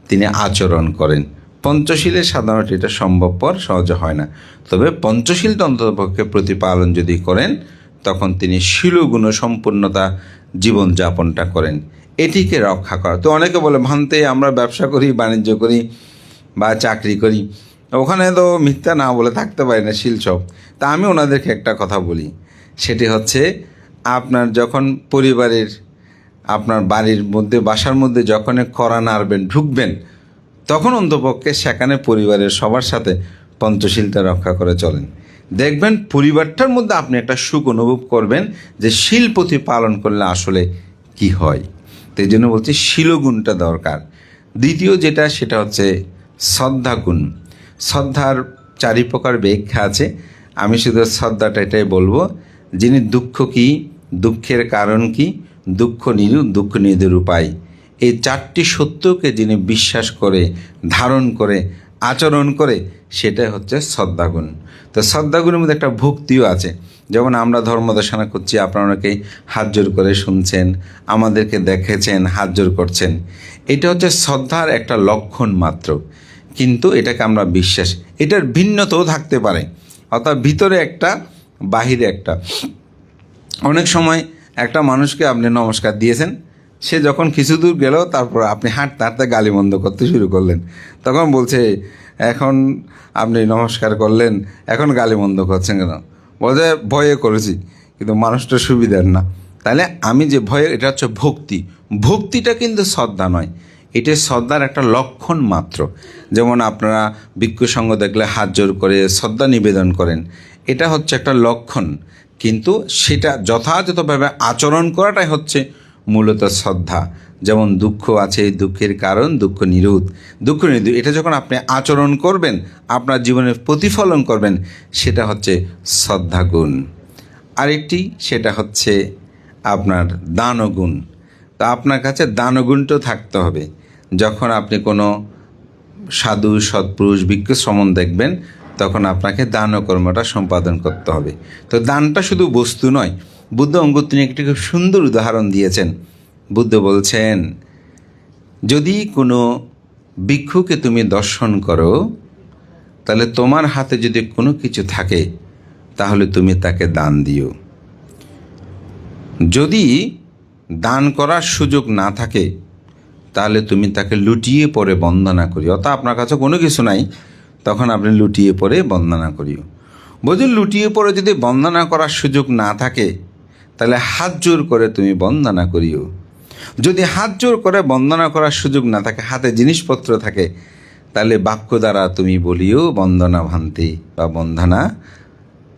তিনি আচরণ করেন। পঞ্চশীলে সাধারণত এটা সম্ভবপর, সহজে হয় না। তবে পঞ্চশীলটা অন্ততপক্ষে প্রতিপালন যদি করেন তখন তিনি শীলগুণ সম্পূর্ণতা জীবনযাপনটা করেন, এটিকে রক্ষা করা। তো অনেকে বলে, ভান্তে আমরা ব্যবসা করি, বাণিজ্য করি বা চাকরি করি, ওখানে তো মিথ্যা না বলে থাকতে পারি না, শীল সব। তা আমি ওনাদেরকে একটা কথা বলি, সেটি হচ্ছে আপনার যখন পরিবারের, আপনার বাড়ির মধ্যে, বাসার মধ্যে যখন কড়া নাড়বেন, ঢুকবেন, তখন অন্তপক্ষে সেখানে পরিবারের সবার সাথে পঞ্চশীলটা রক্ষা করে চলেন। দেখবেন পরিবারটার মধ্যে আপনি একটা সুখ অনুভব করবেন যে শীল প্রতিপালন করলে আসলে কি হয়। তো এই জন্য বলছি শীলগুণটা দরকার। দ্বিতীয় যেটা, সেটা হচ্ছে শ্রদ্ধাগুণ। শ্রদ্ধার 4 প্রকার ব্যাখ্যা আছে। আমি শুধু শ্রদ্ধাটা এটাই বলবো, যিনি দুঃখ কি, দুঃখের কারণ কি, দুঃখ নিরূপণের উপায়, এই 4টি সত্যকে যিনি বিশ্বাস করে, ধারণ করে, আচরণ করে, সেটাই হচ্ছে শ্রদ্ধাগুণ। তো শ্রদ্ধাগুণের মধ্যে একটা ভক্তিও আছে। যেমন আমরা ধর্মদেশনা করছি, আপনারা অনেকে হাত জোর করে শুনছেন, আমাদেরকে দেখেছেন, হাত জোর করছেন, এটা হচ্ছে শ্রদ্ধার একটা লক্ষণ মাত্র। কিন্তু এটাকে আমরা বিশ্বাস, এটার ভিন্নতাও থাকতে পারে, অর্থাৎ ভিতরে একটা, বাহিরে একটা। অনেক সময় একটা মানুষকে আপনি নমস্কার দিয়েছেন, সে যখন কিছু দূর গেল, তারপর আপনি হাঁটতে হাঁটতে গালিমন্দ করতে শুরু করলেন, তখন বলছে, এখন আপনি নমস্কার করলেন, এখন গালিমন্দ করছেন কেন? বলছে ভয়ে করেছি, কিন্তু মানুষটা সুবিধার না। তাহলে আমি যে ভয়ে, এটা হচ্ছে ভক্তি। ভক্তিটা কিন্তু শ্রদ্ধা নয়, এটা শ্রদ্ধার একটা লক্ষণ মাত্র। যেমন আপনারা ভিক্ষু সঙ্গ দেখলে হাত জোর করে শ্রদ্ধা নিবেদন করেন, এটা হচ্ছে একটা লক্ষণ, কিন্তু সেটা যথাযথভাবে আচরণ করাটাই হচ্ছে মূলত শ্রদ্ধা। যেমন দুঃখ আছে, দুঃখের কারণ, দুঃখ নিরোধ, এটা যখন আপনি আচরণ করবেন, আপনার জীবনে প্রতিফলন করবেন, সেটা হচ্ছে শ্রদ্ধাগুণ। আরেকটি, সেটা হচ্ছে আপনার দানগুণ। তা আপনার কাছে দানগুণটাও থাকতে হবে। যখন আপনি কোনো সাধু, সৎপুরুষ, ভিক্ষু শ্রমণ দেখবেন, তখন আপনাকে দানকর্মটা সম্পাদন করতে হবে। তো দানটা শুধু বস্তু নয়। বুদ্ধ অঙ্গুত্রী একটি খুব সুন্দর উদাহরণ দিয়েছেন। বুদ্ধ বলছেন, যদি কোনো ভিক্ষুকে তুমি দর্শন করো, তাহলে তোমার হাতে যদি কোনো কিছু থাকে, তাহলে তুমি তাকে দান দিও। যদি দান করার সুযোগ না থাকে, তাহলে তুমি তাকে লুটিয়ে পড়ে বন্দনা করিও। অর্থাৎ আপনার কাছে কোনো কিছু নাই, তখন আপনি লুটিয়ে পড়ে বন্দনা করিও। বলছি, লুটিয়ে পড়ে যদি বন্দনা করার সুযোগ না থাকে, তাহলে হাত জোর করে তুমি বন্দনা করিও। যদি হাত জোর করে বন্দনা করার সুযোগ না থাকে, হাতে জিনিসপত্র থাকে, তাহলে বাক্য দ্বারা তুমি বলিও বন্দনা ভান্তি বা বন্দনা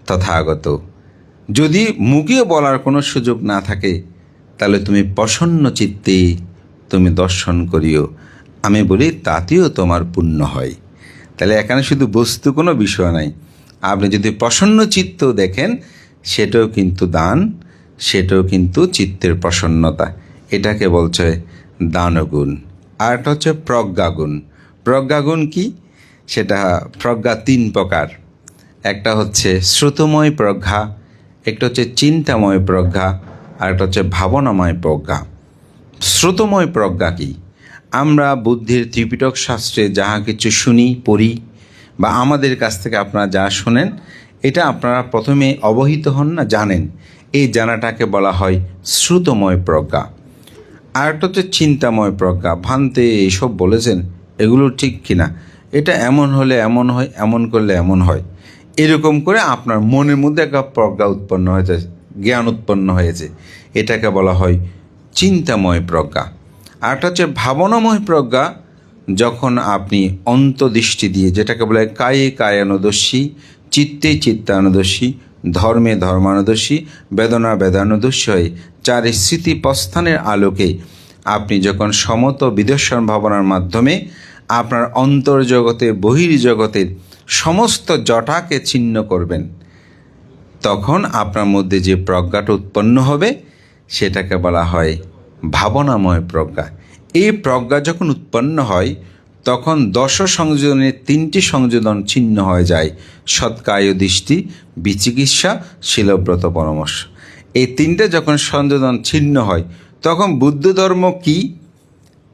তথাগত। যদি মুখে বলার কোনো সুযোগ না থাকে, তাহলে তুমি প্রসন্ন চিত্তে তুমি দর্শন করিও। আমি বলি তাতেও তোমার পুণ্য হয়। তাহলে এখানে শুধু বস্তু কোনো বিষয় নাই, আপনি যদি প্রসন্ন চিত্ত দেখেন সেটাও কিন্তু দান, সেটাও কিন্তু চিত্তের প্রসন্নতা। এটাকে বলছে দানগুণ। আর একটা হচ্ছে প্রজ্ঞাগুণ। প্রজ্ঞাগুণ কি? সেটা প্রজ্ঞা 3 প্রকার। একটা হচ্ছে শ্রুতময় প্রজ্ঞা, একটা হচ্ছে চিন্তাময় প্রজ্ঞা, আর একটা হচ্ছে ভাবনাময় প্রজ্ঞা। শ্রুতময় প্রজ্ঞা কি? আমরা বুদ্ধির ত্রিপিটক শাস্ত্রে যাহা কিছু শুনি, পড়ি, বা আমাদের কাছ থেকে আপনারা যা শোনেন, এটা আপনারা প্রথমে অবহিত হন না, জানেন। এই জানাটাকে বলা হয় শ্রুতময় প্রজ্ঞা। আর একটা হচ্ছে চিন্তাময় প্রজ্ঞা। ভান্তে এইসব বলেছেন, এগুলো ঠিক কিনা, এটা এমন হলে এমন হয়, এমন করলে এমন হয়, এরকম করে আপনার মনের মধ্যে একটা প্রজ্ঞা উৎপন্ন হয়েছে, জ্ঞান উৎপন্ন হয়েছে, এটাকে বলা হয় চিন্তাময় প্রজ্ঞা। আরটা হচ্ছে ভাবনাময় প্রজ্ঞা। যখন আপনি অন্তদৃষ্টি দিয়ে, যেটাকে বলে কায়ে কায়ানুদর্শী, চিত্তে চিত্তানুদর্শী, ধর্মে ধর্মানুদর্শী, বেদনা বেদানুদর্শী হয়ে 4 স্মৃতি প্রস্থানের আলোকে আপনি যখন সমত বিদর্শন ভাবনার মাধ্যমে আপনার অন্তর্জগতে বহির্জগতের সমস্ত জটাকে ছিন্ন করবেন, তখন আপনার মধ্যে যে প্রজ্ঞাটা উৎপন্ন হবে সেটাকে বলা হয় ভাবনাময় প্রজ্ঞা। এই প্রজ্ঞা যখন উৎপন্ন হয় তখন 10 সংযোজনের 3টি সংযোজন ছিন্ন হয়ে যায়: সৎকায় দৃষ্টি, বিচিকিৎসা, শীলব্রত পরামর্শ। এই 3টে যখন সংযোজন ছিন্ন হয় তখন বুদ্ধ ধর্ম কি,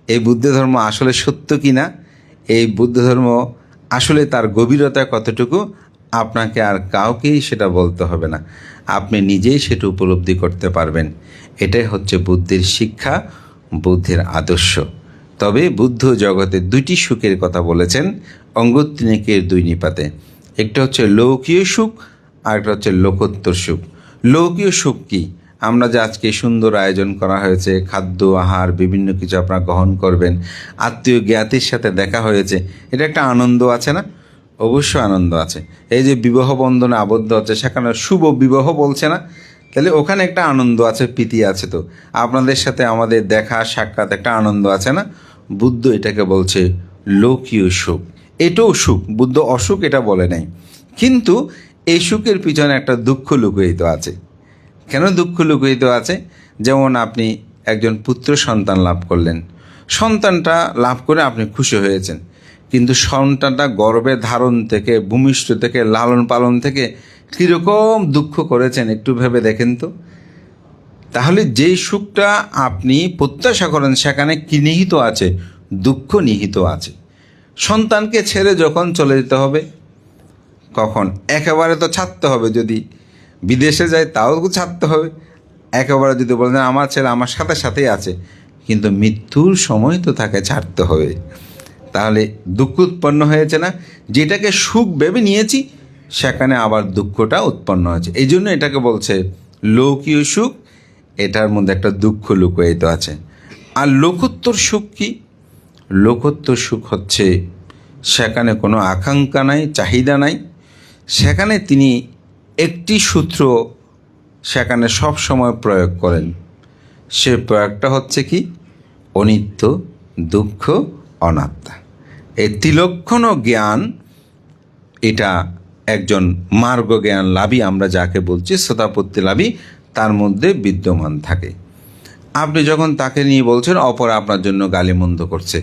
এই বুদ্ধ ধর্ম আসলে সত্য কি না, এই বুদ্ধ ধর্ম আসলে তার গভীরতা কতটুকু, আপনাকে আর কাউকেই সেটা বলতে হবে না, আপনি নিজেই সেটা উপলব্ধি করতে পারবেন। এটাই হচ্ছে বুদ্ধের শিক্ষা, বুদ্ধের আদর্শ। তবে বুদ্ধ জগতে 2টি সুখের কথা বলেছেন অঙ্গত্রিণীকের 2 নিপাতে। একটা হচ্ছে লৌকীয় সুখ, আর একটা হচ্ছে লোকোত্তর সুখ। লৌকীয় সুখ কি? আমরা যে আজকে সুন্দর আয়োজন করা হয়েছে, খাদ্য আহার বিভিন্ন কিছু আপনারা গ্রহণ করবেন, আত্মীয় জ্ঞাতির সাথে দেখা হয়েছে, এটা একটা আনন্দ আছে না? অবশ্যই আনন্দ আছে। এই যে বিবাহ বন্ধনে আবদ্ধ হচ্ছে, সেখানে শুভ বিবাহ বলছে না? তাহলে ওখানে একটা আনন্দ আছে, প্রীতি আছে। তো আপনাদের সাথে আমাদের দেখা সাক্ষাৎ একটা আনন্দ আছে না? বুদ্ধ এটাকে বলছে লৌকীয় সুখ। এটাও সুখ, বুদ্ধ অসুখ এটা বলে নাই। কিন্তু এই সুখের পিছনে একটা দুঃখ লুকিয়ে আছে। কেন দুঃখ লুকিয়ে আছে? যেমন আপনি একজন পুত্র সন্তান লাভ করলেন, সন্তানটা লাভ করে আপনি খুশি হয়েছেন, কিন্তু সন্তানটা গর্ভে ধারণ থেকে, ভূমিষ্ঠ থেকে, লালন পালন থেকে কীরকম দুঃখ করেছেন একটু ভেবে দেখেন তো। তাহলে যেই সুখটা আপনি প্রত্যাশা করেন সেখানে কি নিহিত আছে? দুঃখ নিহিত আছে। সন্তানকে ছেড়ে যখন চলে যেতে হবে, কখন? একেবারে তো ছাড়তে হবে, যদি বিদেশে যায় তাও ছাড়তে হবে। একেবারে যদি বলেন আমার ছেলে আমার সাথে সাথেই আছে, কিন্তু মৃত্যুর সময় তো তাকে ছাড়তে হবে। তাহলে দুঃখ উৎপন্ন হয়েছে না? যেটাকে সুখ ভেবে নিয়েছি সেখানে আবার দুঃখটা উৎপন্ন হয়েছে। এই জন্য এটাকে বলছে লৌকীয় সুখ, এটার মধ্যে একটা দুঃখ লুকিয়ে আছে। আর লোকোত্তর সুখ কি? লোকোত্তর সুখ হচ্ছে সেখানে কোনো আকাঙ্ক্ষা নাই, চাহিদা নাই, সেখানে তিনি একটি সূত্র সেখানে সব সময় প্রয়োগ করেন। সে প্রয়োগটা হচ্ছে কি? অনিত্য, দুঃখ, অনাত্মা। এই ত্রিলক্ষণ জ্ঞান, এটা একজন মার্গ জ্ঞান লাভী, আমরা যাকে বলছি শ্রোতাপত্তি লাভী, তার মধ্যে বিদ্যমান থাকে। আপনি যখন তাকে নিয়ে বলছেন অপরে আপনার জন্য গালিমন্দ করছে,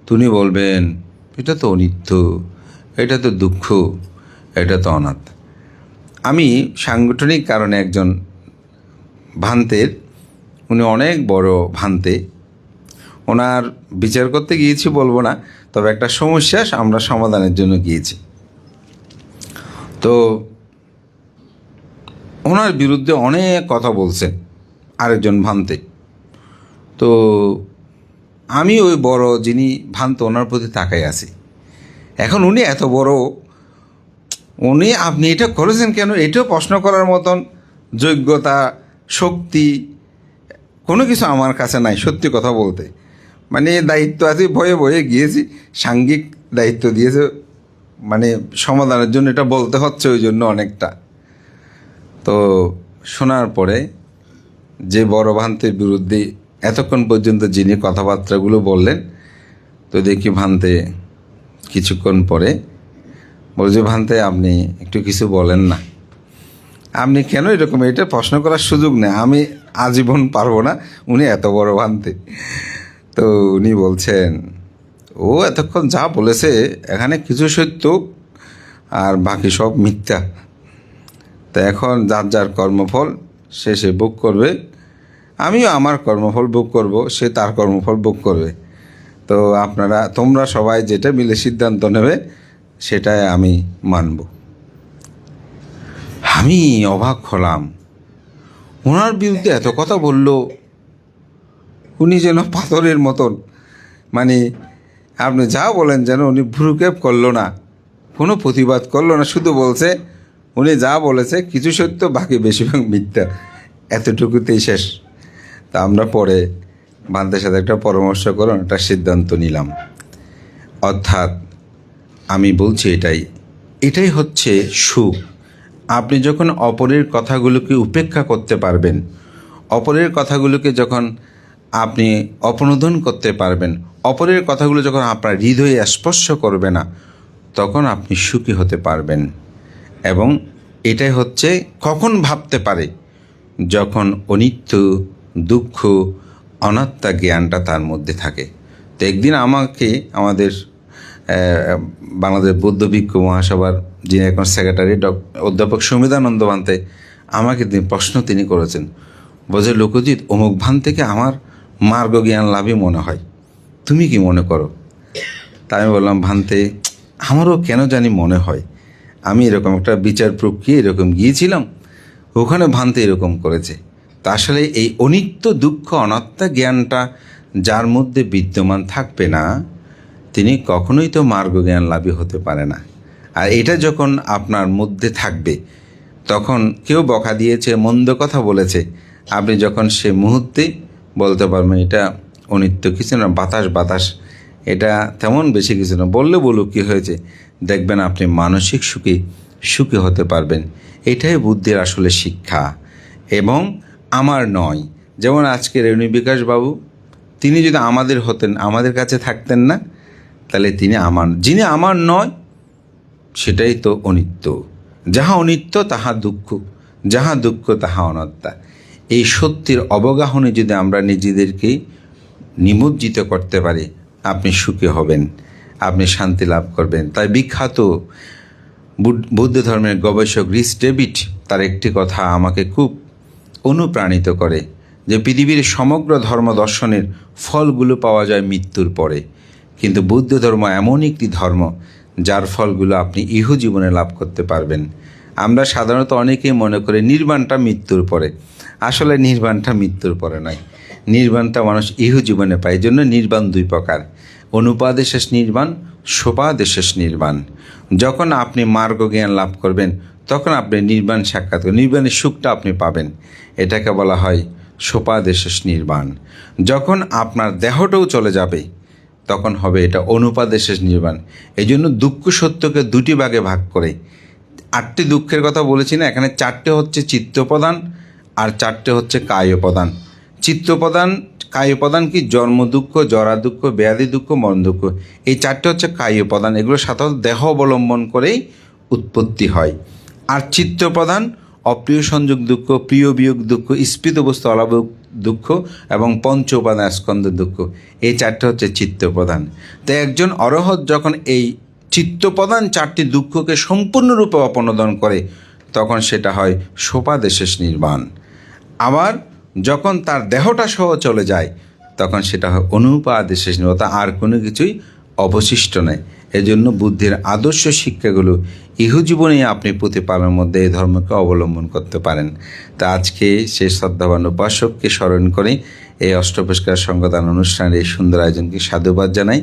তিনি বলবেন এটা তো অনিত্য, এটা তো দুঃখ, এটা তো অনাত্মা। আমি সাংগঠনিক কারণে একজন ভান্তের, উনি অনেক বড় ভান্তে, ওনার বিচার করতে গিয়েছি বলবো না, তবে একটা সমস্যা আমরা সমাধানের জন্য গিয়েছি। তো ওনার বিরুদ্ধে অনেক কথা বলছেন আরেকজন ভান্তে। তো আমি ওই বড় যিনি ভান্ত, ওনার প্রতি তাকাই আছি। এখন উনি এত বড়, উনি আপনি এটা করেছেন কেন, এটাও প্রশ্ন করার মতন যোগ্যতা, শক্তি কোনো কিছু আমার কাছে নাই, সত্যি কথা বলতে। মানে দায়িত্ব আছে, ভয়ে ভয়ে গিয়েছি, সাংঘিক দায়িত্ব দিয়েছে, মানে সমাধানের জন্য এটা বলতে হচ্ছে ওই জন্য অনেকটা। তো শোনার পরে যে বড় ভান্তের বিরুদ্ধে এতক্ষণ পর্যন্ত যিনি কথাবার্তাগুলো বললেন, তো দেখি ভান্তে কিছুক্ষণ পরে বলছে, ভান্তে আপনি একটু কিছু বলেন না, আপনি কেন এরকম, এটা প্রশ্ন করার সুযোগ নেই, আমি আজীবন পারবো না। উনি এত বড় ভান্তে। তো উনি বলছেন, ও এতক্ষণ যা বলেছে এখানে কিছু সত্য আর বাকি সব মিথ্যা। তা এখন যার যার কর্মফল সে ভোগ করবে, আমিও আমার কর্মফল ভোগ করব, সে তার কর্মফল ভোগ করবে। তো তোমরা সবাই যেটা মিলে সিদ্ধান্ত নেবে সেটাই আমি মানব। আমি অবাক হলাম, ওনার বিরুদ্ধে এত কথা বলল, উনি যেন পাথরের মতন, মানে আপনি যা বলেন যেন উনি ভ্রুক্ষেপ করলো না, কোনো প্রতিবাদ করলো না, শুধু বলছে উনি যা বলেছে কিছু সত্য বাকি বেশিরভাগ মিথ্যা, এতটুকুতেই শেষ। তা আমরা পরে ভান্তের সাথে একটা পরামর্শ করে একটা সিদ্ধান্ত নিলাম। অর্থাৎ আমি বলছি এটাই হচ্ছে সুখ। আপনি যখন অপরের কথাগুলোকে উপেক্ষা করতে পারবেন, অপরের কথাগুলোকে যখন আপনি অপনোদন করতে পারবেন, অপরের কথাগুলো যখন আপনার হৃদয়ে স্পর্শ করবে না, তখন আপনি সুখী হতে পারবেন। এবং এটাই হচ্ছে কখন ভাবতে পারে, যখন অনিত্য, দুঃখ, অনাত্মা জ্ঞানটা তার মধ্যে থাকে। তো একদিন আমাকে আমাদের বাংলাদেশ বৌদ্ধ ভিক্ষু মহাসভার যিনি এখন সেক্রেটারি অধ্যাপক সমিদানন্দ ভান্তে আমাকে প্রশ্ন তিনি করেছেন, বলছে, লোকজিৎ, অমুক ভান থেকে আমার মার্গ জ্ঞান লাভই মনে হয়, তুমি কি মনে করো? তাই আমি বললাম, ভান্তে, আমারও কেন জানি মনে হয়, আমি এরকম একটা বিচার প্রক্রিয়া এরকম গিয়েছিলাম, ওখানে ভান্তে এরকম করেছে। তা আসলে এই অনিত্য, দুঃখ, অনাত্মা জ্ঞানটা যার মধ্যে বিদ্যমান থাকবে না, তিনি কখনোই তো মার্গ জ্ঞান লাভী হতে পারে না। আর এটা যখন আপনার মধ্যে থাকবে, তখন কেউ বকা দিয়েছে, মন্দ কথা বলেছে, আপনি যখন সে মুহূর্তে বলতে পারবেন এটা অনিত্য, কিছু না, বাতাস, এটা তেমন বেশি কিছু না, বলুক কী হয়েছে, দেখবেন আপনি মানসিক সুখী হতে পারবেন। এটাই বুদ্ধির আসলে শিক্ষা। এবং আমার নয়, যেমন আজকে রেণু বিকাশ বাবু, তিনি যদি আমাদের হতেন, আমাদের কাছে থাকতেন না, তাহলে যিনি আমার নয়, সেটাই তো অনিত্য। যাহা অনিত্য তাহা দুঃখ, যাহা দুঃখ তাহা অনাত্মা। এই সত্যের অবগাহনে যদি আমরা নিজেদেরকে নিমজ্জিত করতে পারি, আপনি সুখী হবেন, আপনি শান্তি লাভ করবেন। তাই বিখ্যাত বৌদ্ধ ধর্মের গবেষক রিস ডেভিড, তার একটি কথা আমাকে খুব অনুপ্রাণিত করে, যে পৃথিবীর সমগ্র ধর্ম দর্শনের ফলগুলো পাওয়া যায় মৃত্যুর পরে, কিন্তু বৌদ্ধ ধর্ম এমন একটি ধর্ম যার ফলগুলো আপনি ইহজীবনে লাভ করতে পারবেন। আমরা সাধারণত অনেকেই মনে করি নির্বাণটা মৃত্যুর পরে, আসলে নির্বাণটা মৃত্যুর পরে নয়, নির্বাণটা মানুষ ইহজীবনে পায়। এই জন্য নির্বাণ দুই প্রকার, অনুপাদেশেষ নির্বাণ, সোপাদেশেষ নির্বাণ। যখন আপনি মার্গ জ্ঞান লাভ করবেন, তখন আপনি নির্বাণ সাক্ষাৎ করবেন, নির্বাণের সুখটা আপনি পাবেন, এটাকে বলা হয় সোপাদেশেষ নির্বাণ। যখন আপনার দেহটাও চলে যাবে, তখন হবে এটা অনুপাদেশেষ নির্বাণ। এই জন্য দুঃখ সত্যকে দুটি ভাগে ভাগ করে 8টি দুঃখের কথা বলেছি না, এখানে 4টে হচ্ছে চিত্তপ্রধান আর 4টে হচ্ছে কায়প্রধান। চিত্তপ্রধান, কায়প্রধান কি? জন্ম দুঃখ, জরা দুঃখ, ব্যাধি দুঃখ, মরণ দুঃখ। এই 4টে হচ্ছে কায়প্রধান, এগুলো সাধারণত দেহ অবলম্বন করেই উৎপত্তি হয়। আর চিত্তপ্রধান অপ্রিয় সংযোগ দুঃখ, প্রিয় বিয়োগ দুঃখ, স্ফীত বস্তু অলাভ দুঃখ এবং পঞ্চ উপাদান স্কন্ধ দুঃখ, এই 4টে হচ্ছে চিত্তপ্রধান। তো একজন অরহৎ যখন এই চিত্তপ্রধান 4টি দুঃখকে সম্পূর্ণরূপে অপনোদন করে, তখন সেটা হয় সোপাদেশেষ নির্বাণ। আবার যখন তার দেহটা সহ চলে যায়, তখন সেটা হয় অনুপাদেশেষ নির্বাণ, আর কোনো কিছুই অবশিষ্ট নেই। এজন্য বুদ্ধির আদর্শ শিক্ষাগুলো ইহজীবনেই আপনি প্রতিপালনের মধ্যে এই ধর্মকে অবলম্বন করতে পারেন। তা আজকে সেই শ্রদ্ধাবান উপাসককে স্মরণ করে এই অষ্টপুরস্কার সঙ্গদান অনুষ্ঠানের এই সুন্দর আয়োজনকে সাধুবাদ জানাই।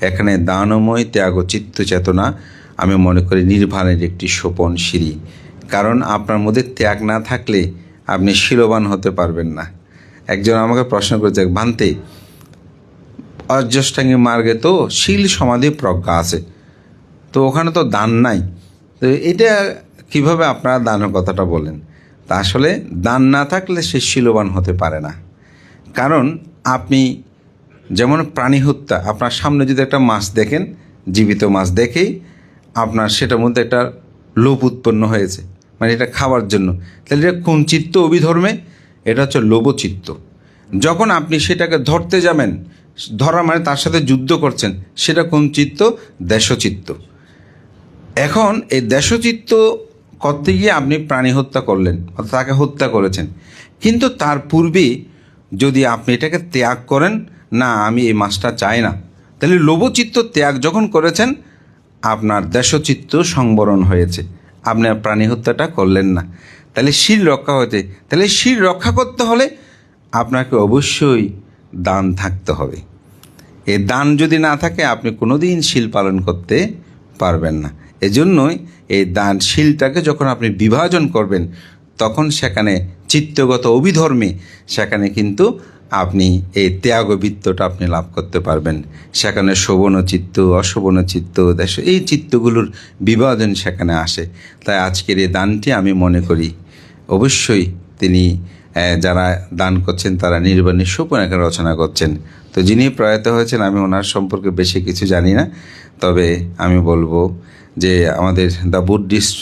এখানে দানময় ত্যাগ ও চিত্ত চেতনা আমি মনে করি নির্বাণের একটি সোপন সিঁড়ি। কারণ আপনার মধ্যে ত্যাগ না থাকলে আপনি শীলবান হতে পারবেন না। একজন আমাকে প্রশ্ন করেছে, ভান্তে, অর্জষ্টাঙ্গী মার্গে তো শীল সমাধি প্রজ্ঞা আছে, তো ওখানে তো দান নাই, তো এটা কিভাবে আপনারা দানের কথাটা বলেন? তা আসলে দান না থাকলে সে শীলবান হতে পারে না। কারণ আপনি যেমন প্রাণী হত্যা, আপনার সামনে যদি একটা মাছ দেখেন, জীবিত মাছ দেখেই আপনার সেটার মধ্যে একটা লোভ উৎপন্ন হয়েছে, মানে এটা খাওয়ার জন্য, তাহলে এটা কোন চিত্ত অভিধর্মে? এটা হচ্ছে লোভচিত্ত। যখন আপনি সেটাকে ধরতে যাবেন, ধরা মানে তার সাথে যুদ্ধ করছেন, সেটা কোন চিত্ত? দেশচিত্ত। এখন এই দেশচিত্ত করতে গিয়ে আপনি প্রাণী হত্যা করলেন, অর্থাৎ তাকে হত্যা করেছেন, কিন্তু তার পূর্বে যদি আপনি এটাকে ত্যাগ করেন, না আমি এই মাছটা চাই না, তাহলে লোভচিত্ত ত্যাগ যখন করেছেন, আপনার দেশচিত্ত সংবরণ হয়েছে, আপনি আর প্রাণী হত্যাটা করলেন না। তাহলে শীল রক্ষা হয়েছে। তাহলে শীল রক্ষা করতে হলে আপনাকে অবশ্যই দান থাকতে হবে। এই দান যদি না থাকে, আপনি কোনো দিন শীল পালন করতে পারবেন না। এজন্যই এই দান শীলটাকে যখন আপনি বিভাজন করবেন, তখন সেখানে চিত্তগত অভিধর্মে সেখানে কিন্তু আপনি এই ত্যাগবৃত্তটা আপনি লাভ করতে পারবেন। সেখানে শোভন চিত্ত, অশোভন চিত্ত, দেশ, এই চিত্তগুলোর বিভাজন সেখানে আসে। তাই আজকের এই দানটি আমি মনে করি অবশ্যই তিনি যারা দান করছেন তারা নির্বাণী সুপনাকে রচনা করছেন। তো যিনি প্রয়াত হয়েছেন, আমি ওনার সম্পর্কে বেশি কিছু জানি না, তবে আমি বলবো যে আমাদের দ্য বুদ্ধিস্ট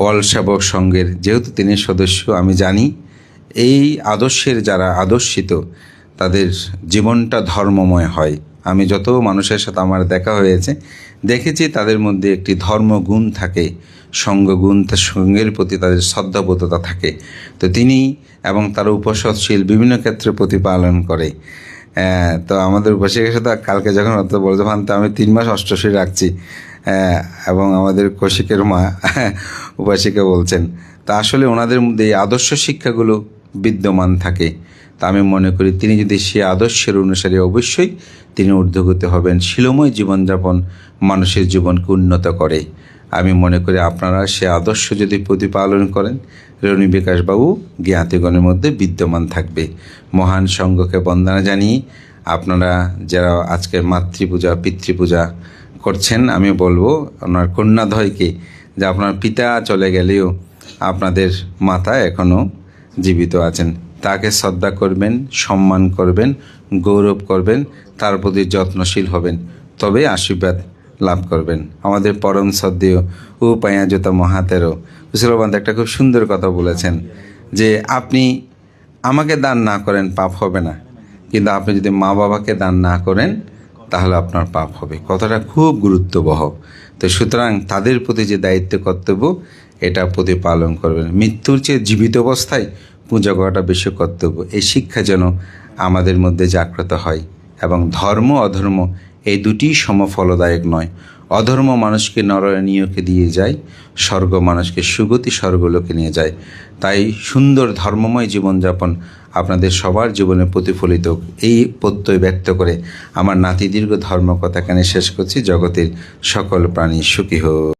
ওয়ার্ল্ড সেবক সংঘের যেহেতু তিনি সদস্য, আমি জানি এই আদর্শের যারা আদর্শিত তাদের জীবনটা ধর্মময় হয়। আমি যত মানুষের সাথে আমার দেখা হয়েছে, দেখেছি তাদের মধ্যে একটি ধর্মগুণ থাকে, সঙ্গগুণ, সঙ্গের প্রতি তাদের শ্রদ্ধাবোধতা থাকে। তো তিনি এবং তার উপসৎশীল বিভিন্ন ক্ষেত্রে প্রতিপালন করে। তো আমাদের উপাসিকার সাথে কালকে যখন অত বলতে ভান, তো আমি 3 মাস অষ্টশী রাখছি, এবং আমাদের কৌশিকের মা উপাসিকা বলছেন, তা আসলে ওনাদের মধ্যে এই আদর্শ শিক্ষাগুলো বিদ্যমান থাকে। তা আমি মনে করি তিনি যদি সে আদর্শের অনুসারী, অবশ্যই তিনি ঊর্ধ্বগতি হবেন। শীলময় জীবনযাপন মানুষের জীবনকে উন্নত করে। আমি মনে করি আপনারা সে আদর্শ যদি প্রতিপালন করেন, রণী বিকাশবাবু জ্ঞাতিগণের মধ্যে বিদ্যমান থাকবে। মহান সংঘকে বন্দনা জানিয়ে আপনারা যারা আজকে মাতৃপূজা পিতৃপূজা করছেন, আমি বলবো আপনার কন্যাধয়কে যে আপনার পিতা চলে গেলেও আপনাদের মাতা এখনও জীবিত আছেন, তাকে শ্রদ্ধা করবেন, সম্মান করবেন, গৌরব করবেন, তার প্রতি যত্নশীল হবেন, তবে আশীর্বাদ লাভ করবেন। আমাদের পরম শ্রদ্ধেয় উপায়াজতা মহাতেরও মুসলমান একটা খুব সুন্দর কথা বলেছেন যে আপনি আমাকে দান না করেন পাপ হবে না, কিন্তু আপনি যদি মা বাবাকে দান না করেন তাহলে আপনার পাপ হবে। কথাটা খুব গুরুত্ববহ। তো সুতরাং তাদের প্রতি যে দায়িত্ব কর্তব্য, এটা প্রতিপালন করবেন। মৃত্যুর চেয়ে জীবিত অবস্থায় পূজা করাটা বেশি কর্তব্য। এই শিক্ষা যেন আমাদের মধ্যে জাগ্রত হয়। এবং ধর্ম অধর্ম এই দুটিই সমফলদায়ক নয়। অধর্ম মানুষকে নরনীয়কে দিয়ে যায়, স্বর্গ মানুষকে সুগতি স্বর্গলোকে নিয়ে যায়। তাই সুন্দর ধর্মময় জীবনযাপন আপনাদের সবার জীবনে প্রতিফলিত, এই প্রত্যয় ব্যক্ত করে আমার নাতি দীর্ঘ ধর্মকথা কেন শেষ করছি। জগতের সকল প্রাণী সুখী হোক।